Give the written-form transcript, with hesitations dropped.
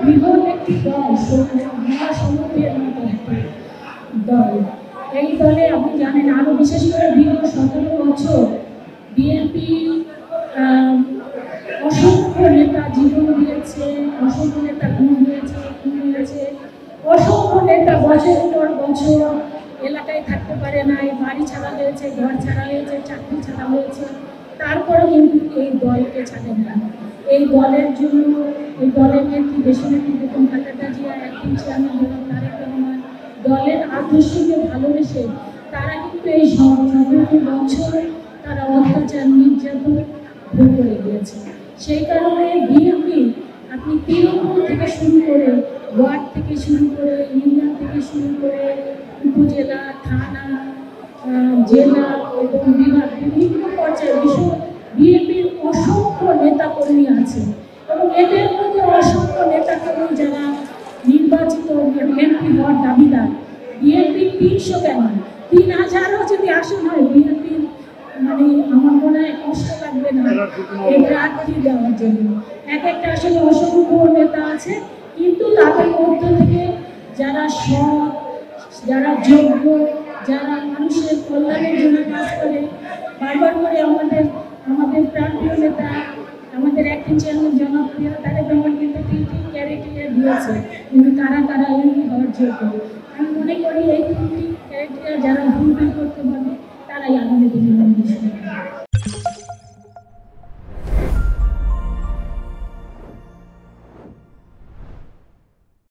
বৃহৎ একটি দল, মহাসমুদ্রের মতো একটি দল। এই দলে আপনি জানেন, আরো বিশেষ করে দীর্ঘ 17 বছর বিএনপি অসংখ্য নেতা জীবন দিয়েছে, অসংখ্য নেতা খুন হয়েছে, অসংখ্য নেতা বছরের পর বছর এলাকায় থাকতে পারে নাই, বাড়ি ছাড়া হয়েছে, ঘর ছাড়া হয়েছে, চাকরি ছাড়া হয়েছে, তারপরে কিন্তু এই দলকে ছাড়ে না। এই দলের জন্য, এই দলের নেত্রী দেশনেত্রী বেগম খালেদা জিয়া, একদিন চেয়ারম্যান তারেক রহমান, দলের আদর্শকে ভালোবেসে তারা কিন্তু এই 17 বছর তারা অত্যাচার নির্যাতন ভোগ করে গিয়েছে। সেই কারণে বিএনপি আপনি তৃণমূল থেকে শুরু করে, ওয়ার্ড থেকে শুরু করে, ইউনিয়ন থেকে শুরু করে, উপজেলা, থানা, জেলা এবং বিভাগ, বিভিন্ন পর্যায়ে বিএনপির অসংখ্য নেতাকর্মী আছে এবং এদের মধ্যে অসংখ্য নেতাকর্মী যারা নির্বাচিত এমপি হওয়ার দাবিদার। বিএনপির 300 কেন 3000ও যদি আসন হয়, বিএনপির মানে আমার মনে হয় কষ্ট লাগবে না এই প্রার্থী দেওয়ার জন্য। এক একটা আসলে অসংখ্য নেতা আছে, কিন্তু তাদের মধ্য থেকে যারা সৎ, যারা যোগ্য, যারা মানুষের কল্যাণের জন্য কাজ করে, বারবার করে আমাদের প্রান্তীয় নেতা, আমাদের একটি চেয়ারম্যান জনপ্রিয় তারেক রহমান কিন্তু 3টি ক্যারেক্টার দিয়েছে, কিন্তু কারা কারা এমপি হওয়ার যোগ্য। আমি মনে করি এই 3টি ক্যারেক্টার যারা ভুল করতে পারবে তারাই আমাদের